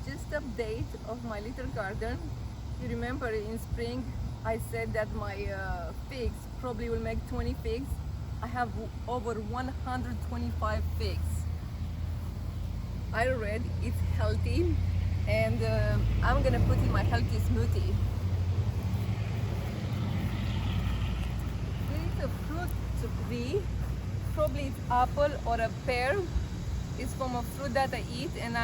just update of my little garden. You remember in spring I said that my figs probably will make 20 figs. I have over 125 figs. I read it's healthy, and I'm gonna put in my healthy smoothie. There is a fruit tree, probably it's apple or a pear. It's from a fruit that I eat, and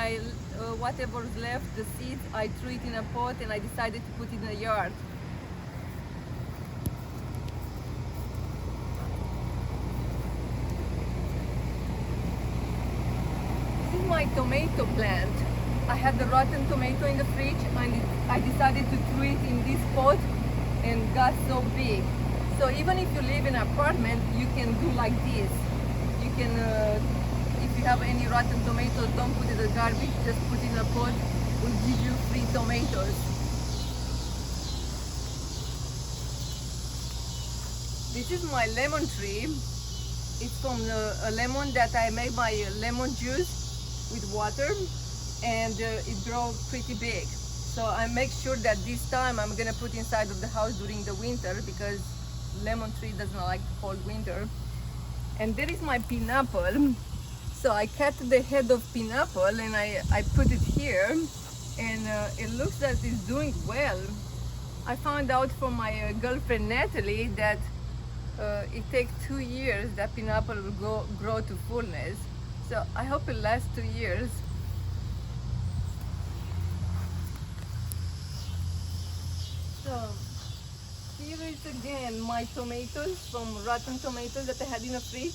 whatever's left, the seeds, I threw it in a pot and I decided to put it in the yard. This is my tomato plant. I had the rotten tomato in the fridge and I decided to throw it in this pot and got so big. So even if you live in an apartment, you can do like this. You can if you have any rotten tomatoes, don't put it in the garbage, just put it in a pot. It will give you free tomatoes. This is my lemon tree. It's from a lemon that I make my lemon juice with water, and it grows pretty big. So I make sure that this time I'm gonna put inside of the house during the winter because lemon tree doesn't like cold winter. And there is my pineapple. So I cut the head of pineapple and I put it here, and it looks like it's doing well. I found out from my girlfriend Natalie that it takes 2 years that pineapple will grow to fullness. So I hope it lasts 2 years. So here is again my tomatoes from rotten tomatoes that I had in the fridge.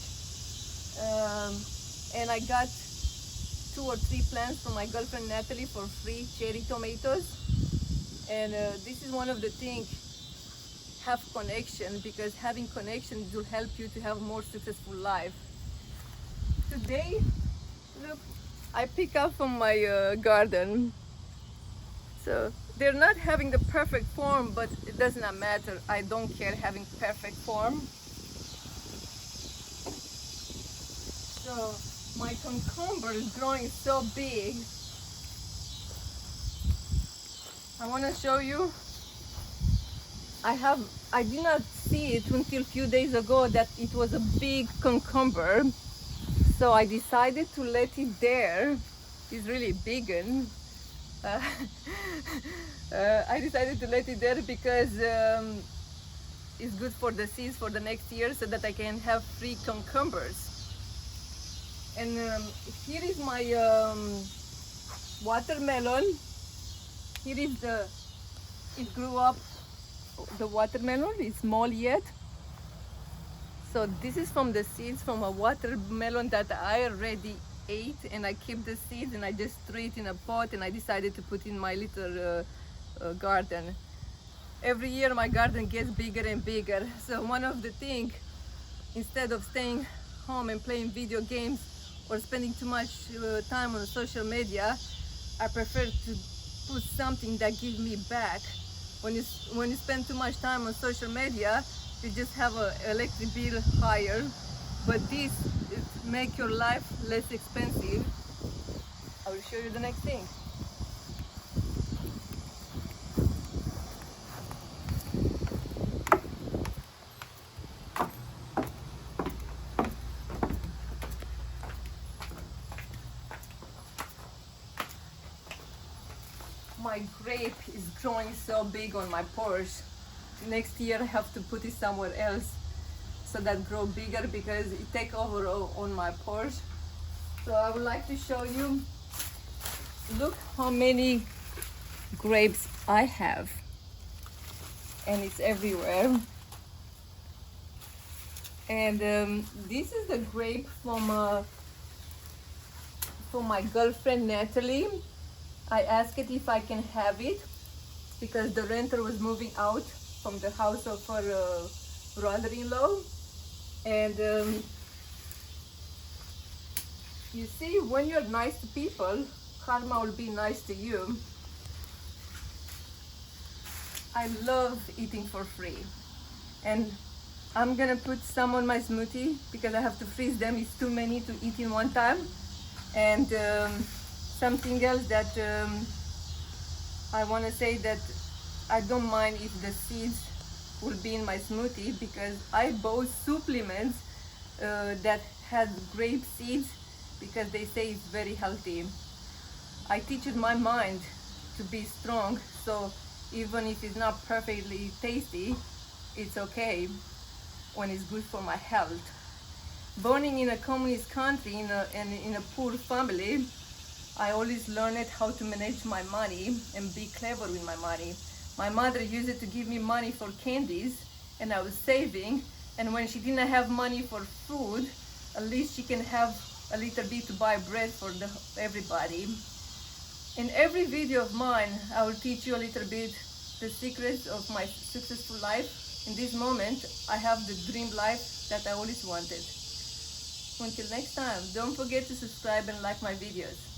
And I got 2 or 3 plants from my girlfriend Natalie for free, cherry tomatoes. And this is one of the things, have connection, because having connection will help you to have more successful life. Today, look, I pick up from my garden. So they're not having the perfect form, but it does not matter. I don't care having perfect form. So my cucumber is growing so big. I want to show you. I did not see it until a few days ago that it was a big cucumber. So I decided to let it there. It's really big, and I decided to let it there because it's good for the seeds for the next year, so that I can have free cucumbers. And here is my watermelon. Here is it grew up, the watermelon is small yet. So this is from the seeds from a watermelon that I already ate, and I keep the seeds and I just threw it in a pot, and I decided to put in my little garden. Every year my garden gets bigger and bigger. So one of the things, instead of staying home and playing video games or spending too much time on social media, I prefer to put something that gives me back. When you spend too much time on social media, you just have an electric bill higher. But this make your life less expensive. I will show you the next thing. My grape is growing so big on my porch. Next year I have to put it somewhere else so that grow bigger, because it take over on my porch. So I would like to show you, look how many grapes I have, and it's everywhere. And this is the grape from my girlfriend Natalie. I asked it if I can have it because the renter was moving out from the house of her brother-in-law. And you see, when you're nice to people, karma will be nice to you. I love eating for free, and I'm gonna put some on my smoothie because I have to freeze them. It's too many to eat in one time. And Something else that I want to say, that I don't mind if the seeds will be in my smoothie, because I bought supplements that had grape seeds because they say it's very healthy. I teach my mind to be strong, so even if it's not perfectly tasty, it's okay when it's good for my health. Born in a communist country, and in a poor family, I always learned how to manage my money and be clever with my money. My mother used it to give me money for candies, and I was saving, and when she didn't have money for food, at least she can have a little bit to buy bread for everybody. In every video of mine, I will teach you a little bit the secrets of my successful life. In this moment, I have the dream life that I always wanted. Until next time, don't forget to subscribe and like my videos.